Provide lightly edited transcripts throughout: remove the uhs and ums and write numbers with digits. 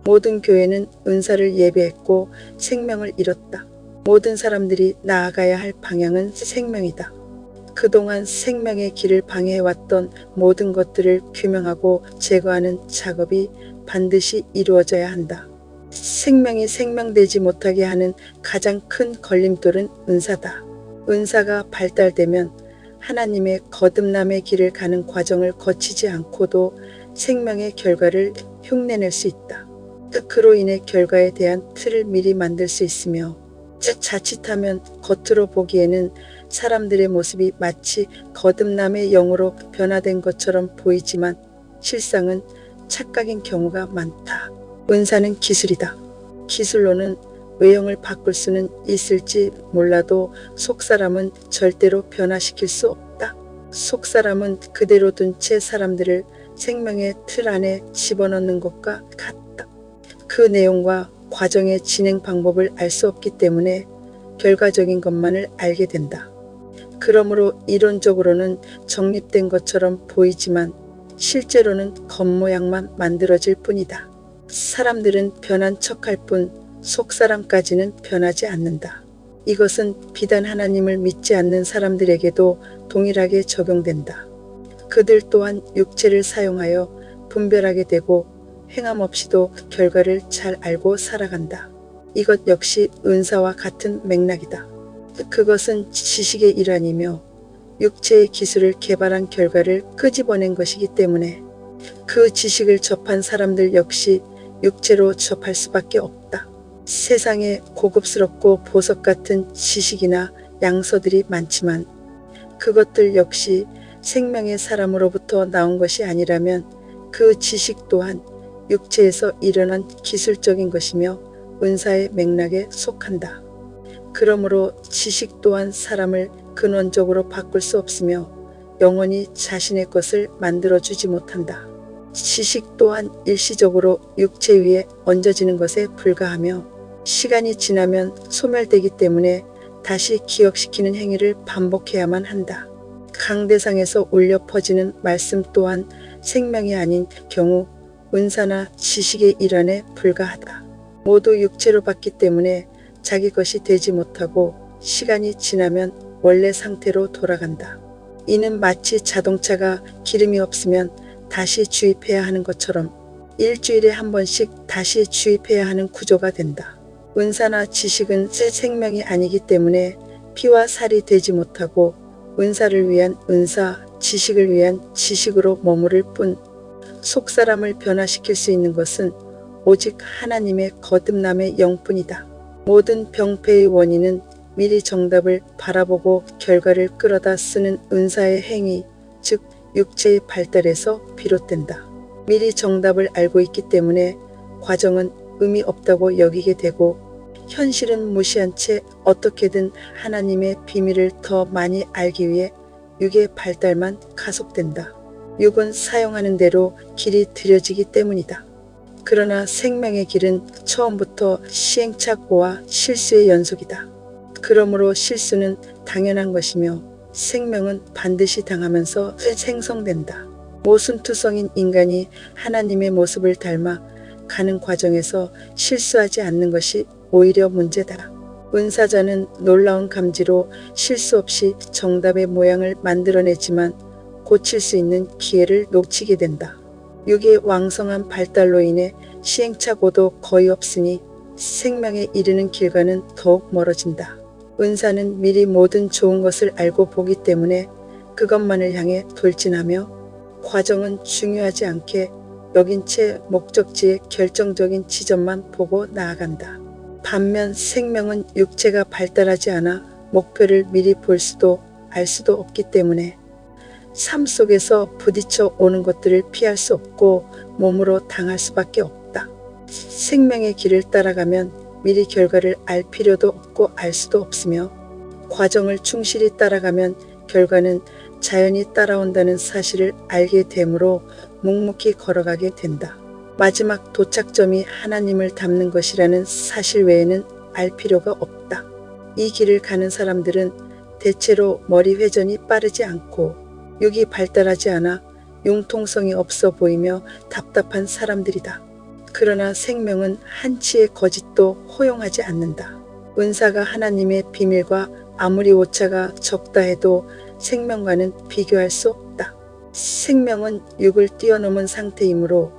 모든 교회는 은사를 예배했고 생명을 잃었다. 모든 사람들이 나아가야 할 방향은 생명이다. 그동안 생명의 길을 방해해왔던 모든 것들을 규명하고 제거하는 작업이 반드시 이루어져야 한다. 생명이 생명되지 못하게 하는 가장 큰 걸림돌은 은사다. 은사가 발달되면 하나님의 거듭남의 길을 가는 과정을 거치지 않고도 생명의 결과를 흉내낼 수 있다. 그로 인해 결과에 대한 틀을 미리 만들 수 있으며 자칫하면 겉으로 보기에는 사람들의 모습이 마치 거듭남의 영으로 변화된 것처럼 보이지만 실상은 착각인 경우가 많다. 은사는 기술이다. 기술로는 외형을 바꿀 수는 있을지 몰라도 속사람은 절대로 변화시킬 수 없다. 속사람은 그대로 둔 채 사람들을 생명의 틀 안에 집어넣는 것과 같다. 그 내용과 과정의 진행 방법을 알 수 없기 때문에 결과적인 것만을 알게 된다. 그러므로 이론적으로는 정립된 것처럼 보이지만 실제로는 겉모양만 만들어질 뿐이다. 사람들은 변한 척할 뿐 속사람까지는 변하지 않는다. 이것은 비단 하나님을 믿지 않는 사람들에게도 동일하게 적용된다. 그들 또한 육체를 사용하여 분별하게 되고 행함 없이도 결과를 잘 알고 살아간다. 이것 역시 은사와 같은 맥락이다. 그것은 지식의 일환이며 육체의 기술을 개발한 결과를 끄집어낸 것이기 때문에 그 지식을 접한 사람들 역시 육체로 접할 수밖에 없다. 세상에 고급스럽고 보석 같은 지식이나 양서들이 많지만 그것들 역시 생명의 사람으로부터 나온 것이 아니라면 그 지식 또한 육체에서 일어난 기술적인 것이며 은사의 맥락에 속한다. 그러므로 지식 또한 사람을 근원적으로 바꿀 수 없으며 영원히 자신의 것을 만들어주지 못한다. 지식 또한 일시적으로 육체 위에 얹어지는 것에 불과하며 시간이 지나면 소멸되기 때문에 다시 기억시키는 행위를 반복해야만 한다. 강대상에서 울려 퍼지는 말씀 또한 생명이 아닌 경우 은사나 지식의 일환에 불과하다. 모두 육체로 봤기 때문에 자기 것이 되지 못하고 시간이 지나면 원래 상태로 돌아간다. 이는 마치 자동차가 기름이 없으면 다시 주입해야 하는 것처럼 일주일에 한 번씩 다시 주입해야 하는 구조가 된다. 은사나 지식은 새 생명이 아니기 때문에 피와 살이 되지 못하고 은사를 위한 은사, 지식을 위한 지식으로 머무를 뿐 속사람을 변화시킬 수 있는 것은 오직 하나님의 거듭남의 영뿐이다. 모든 병폐의 원인은 미리 정답을 바라보고 결과를 끌어다 쓰는 은사의 행위, 즉 육체의 발달에서 비롯된다. 미리 정답을 알고 있기 때문에 과정은 의미 없다고 여기게 되고 현실은 무시한 채 어떻게든 하나님의 비밀을 더 많이 알기 위해 육의 발달만 가속된다. 육은 사용하는 대로 길이 들여지기 때문이다. 그러나 생명의 길은 처음부터 시행착오와 실수의 연속이다. 그러므로 실수는 당연한 것이며 생명은 반드시 당하면서 생성된다. 모순투성인 인간이 하나님의 모습을 닮아 가는 과정에서 실수하지 않는 것이 오히려 문제다. 은사자는 놀라운 감지로 실수 없이 정답의 모양을 만들어내지만 고칠 수 있는 기회를 놓치게 된다. 육의 왕성한 발달로 인해 시행착오도 거의 없으니 생명에 이르는 길과는 더욱 멀어진다. 은사는 미리 모든 좋은 것을 알고 보기 때문에 그것만을 향해 돌진하며 과정은 중요하지 않게 여긴 채 목적지의 결정적인 지점만 보고 나아간다. 반면 생명은 육체가 발달하지 않아 목표를 미리 볼 수도 알 수도 없기 때문에 삶 속에서 부딪혀 오는 것들을 피할 수 없고 몸으로 당할 수밖에 없다. 생명의 길을 따라가면 미리 결과를 알 필요도 없고 알 수도 없으며 과정을 충실히 따라가면 결과는 자연히 따라온다는 사실을 알게 되므로 묵묵히 걸어가게 된다. 마지막 도착점이 하나님을 닮는 것이라는 사실 외에는 알 필요가 없다. 이 길을 가는 사람들은 대체로 머리 회전이 빠르지 않고 육이 발달하지 않아 융통성이 없어 보이며 답답한 사람들이다. 그러나 생명은 한치의 거짓도 허용하지 않는다. 은사가 하나님의 비밀과 아무리 오차가 적다 해도 생명과는 비교할 수 없다. 생명은 육을 뛰어넘은 상태이므로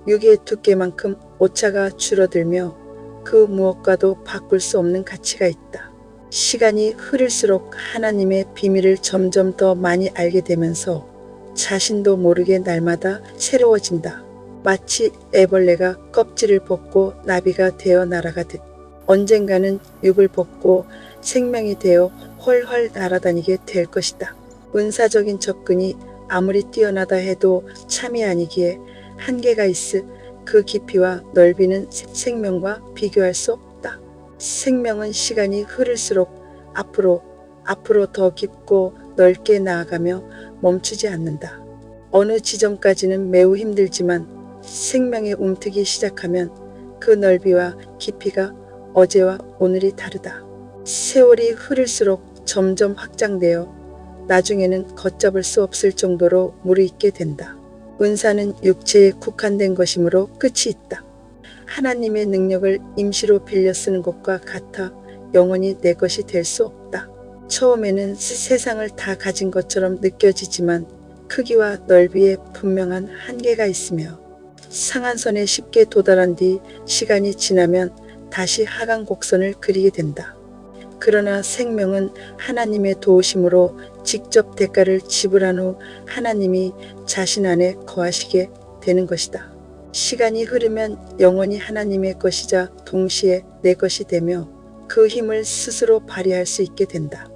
육의 두께만큼 오차가 줄어들며 그 무엇과도 바꿀 수 없는 가치가 있다. 시간이 흐를수록 하나님의 비밀을 점점 더 많이 알게 되면서 자신도 모르게 날마다 새로워진다. 마치 애벌레가 껍질을 벗고 나비가 되어 날아가듯 언젠가는 육을 벗고 생명이 되어 훨훨 날아다니게 될 것이다. 은사적인 접근이 아무리 뛰어나다 해도 참이 아니기에 한계가 있으 그 깊이와 넓이는 생명과 비교할 수 없다. 생명은 시간이 흐를수록 앞으로 더 깊고 넓게 나아가며 멈추지 않는다. 어느 지점까지는 매우 힘들지만 생명의 움트기 시작하면 그 넓이와 깊이가 어제와 오늘이 다르다. 세월이 흐를수록 점점 확장되어 나중에는 걷잡을 수 없을 정도로 무르익게 된다. 은사는 육체에 국한된 것이므로 끝이 있다. 하나님의 능력을 임시로 빌려 쓰는 것과 같아 영원히 내 것이 될 수 없다. 처음에는 세상을 다 가진 것처럼 느껴지지만 크기와 넓이에 분명한 한계가 있으며 상한선에 쉽게 도달한 뒤 시간이 지나면 다시 하강 곡선을 그리게 된다. 그러나 생명은 하나님의 도우심으로 직접 대가를 지불한 후 하나님이 자신 안에 거하시게 되는 것이다. 시간이 흐르면 영원히 하나님의 것이자 동시에 내 것이 되며 그 힘을 스스로 발휘할 수 있게 된다.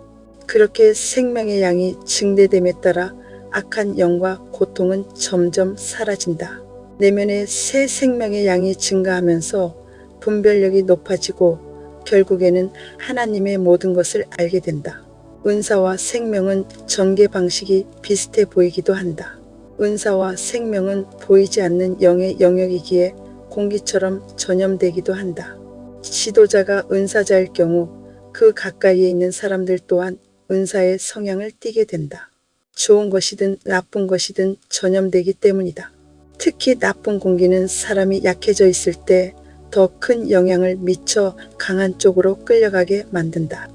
그렇게 생명의 양이 증대됨에 따라 악한 영과 고통은 점점 사라진다. 내면의 새 생명의 양이 증가하면서 분별력이 높아지고 결국에는 하나님의 모든 것을 알게 된다. 은사와 생명은 전개 방식이 비슷해 보이기도 한다. 은사와 생명은 보이지 않는 영의 영역이기에 공기처럼 전염되기도 한다. 지도자가 은사자일 경우 그 가까이에 있는 사람들 또한 은사의 성향을 띠게 된다. 좋은 것이든 나쁜 것이든 전염되기 때문이다. 특히 나쁜 공기는 사람이 약해져 있을 때 더 큰 영향을 미쳐 강한 쪽으로 끌려가게 만든다.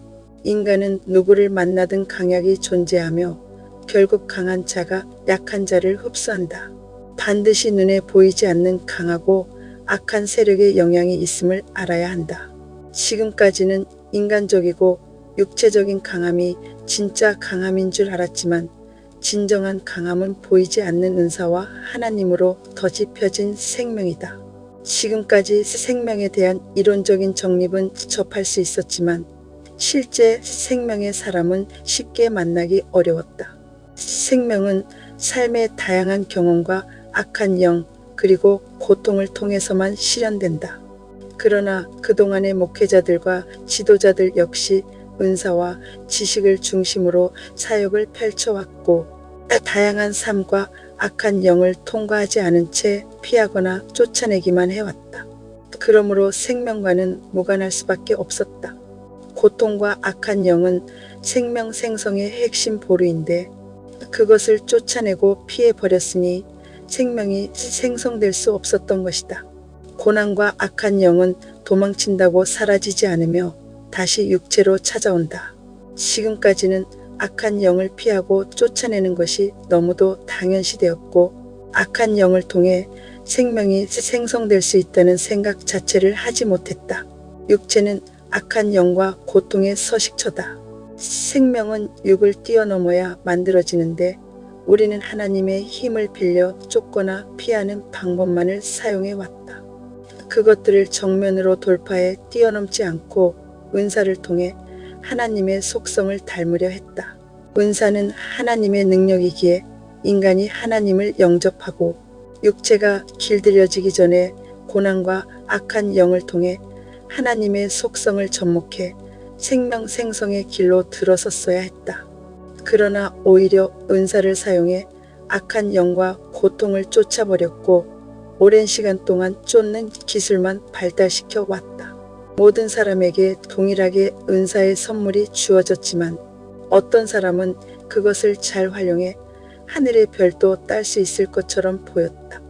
인간은 누구를 만나든 강약이 존재하며 결국 강한 자가 약한 자를 흡수한다. 반드시 눈에 보이지 않는 강하고 악한 세력의 영향이 있음을 알아야 한다. 지금까지는 인간적이고 육체적인 강함이 진짜 강함인 줄 알았지만 진정한 강함은 보이지 않는 은사와 하나님으로 덧입혀진 생명이다. 지금까지 생명에 대한 이론적인 정립은 접할 수 있었지만 실제 생명의 사람은 쉽게 만나기 어려웠다. 생명은 삶의 다양한 경험과 악한 영 그리고 고통을 통해서만 실현된다. 그러나 그동안의 목회자들과 지도자들 역시 은사와 지식을 중심으로 사역을 펼쳐왔고 다양한 삶과 악한 영을 통과하지 않은 채 피하거나 쫓아내기만 해왔다. 그러므로 생명과는 무관할 수밖에 없었다. 고통과 악한 영은 생명 생성의 핵심 보루인데 그것을 쫓아내고 피해버렸으니 생명이 생성될 수 없었던 것이다. 고난과 악한 영은 도망친다고 사라지지 않으며 다시 육체로 찾아온다. 지금까지는 악한 영을 피하고 쫓아내는 것이 너무도 당연시되었고 악한 영을 통해 생명이 생성될 수 있다는 생각 자체를 하지 못했다. 육체는 악한 영과 고통의 서식처다. 생명은 육을 뛰어넘어야 만들어지는데 우리는 하나님의 힘을 빌려 쫓거나 피하는 방법만을 사용해 왔다. 그것들을 정면으로 돌파해 뛰어넘지 않고 은사를 통해 하나님의 속성을 닮으려 했다. 은사는 하나님의 능력이기에 인간이 하나님을 영접하고 육체가 길들여지기 전에 고난과 악한 영을 통해 하나님의 속성을 접목해 생명 생성의 길로 들어섰어야 했다. 그러나 오히려 은사를 사용해 악한 영과 고통을 쫓아버렸고 오랜 시간 동안 쫓는 기술만 발달시켜 왔다. 모든 사람에게 동일하게 은사의 선물이 주어졌지만 어떤 사람은 그것을 잘 활용해 하늘의 별도 딸 수 있을 것처럼 보였다.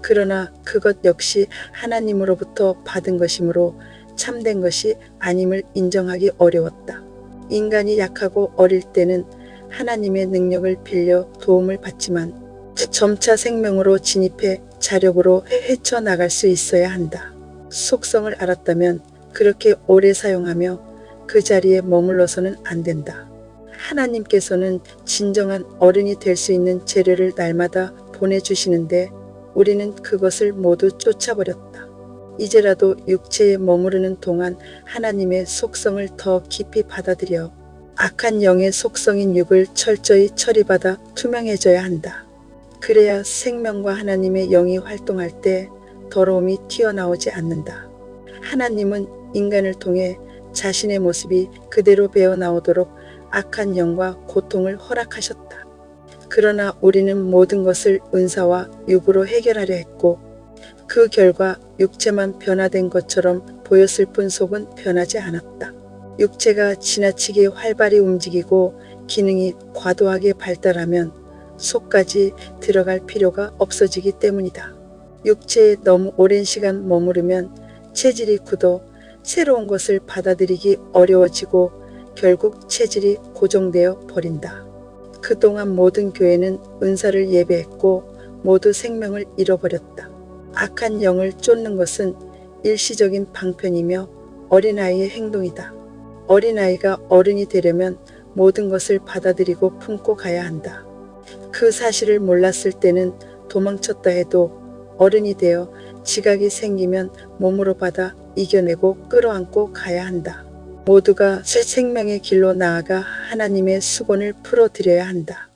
그러나 그것 역시 하나님으로부터 받은 것이므로 참된 것이 아님을 인정하기 어려웠다. 인간이 약하고 어릴 때는 하나님의 능력을 빌려 도움을 받지만 점차 생명으로 진입해 자력으로 헤쳐나갈 수 있어야 한다. 속성을 알았다면 그렇게 오래 사용하며 그 자리에 머물러서는 안 된다. 하나님께서는 진정한 어른이 될 수 있는 재료를 날마다 보내주시는데 우리는 그것을 모두 쫓아버렸다. 이제라도 육체에 머무르는 동안 하나님의 속성을 더 깊이 받아들여 악한 영의 속성인 육을 철저히 처리받아 투명해져야 한다. 그래야 생명과 하나님의 영이 활동할 때 더러움이 튀어나오지 않는다. 하나님은 인간을 통해 자신의 모습이 그대로 배어나오도록 악한 영과 고통을 허락하셨다. 그러나 우리는 모든 것을 은사와 육으로 해결하려 했고 그 결과 육체만 변화된 것처럼 보였을 뿐 속은 변하지 않았다. 육체가 지나치게 활발히 움직이고 기능이 과도하게 발달하면 속까지 들어갈 필요가 없어지기 때문이다. 육체에 너무 오랜 시간 머무르면 체질이 굳어 새로운 것을 받아들이기 어려워지고 결국 체질이 고정되어 버린다. 그동안 모든 교회는 은사를 예배했고 모두 생명을 잃어버렸다. 악한 영을 쫓는 것은 일시적인 방편이며 어린아이의 행동이다. 어린아이가 어른이 되려면 모든 것을 받아들이고 품고 가야 한다. 그 사실을 몰랐을 때는 도망쳤다 해도 어른이 되어 지각이 생기면 몸으로 받아 이겨내고 끌어안고 가야 한다. 모두가 새 생명의 길로 나아가 하나님의 수건을 풀어드려야 한다.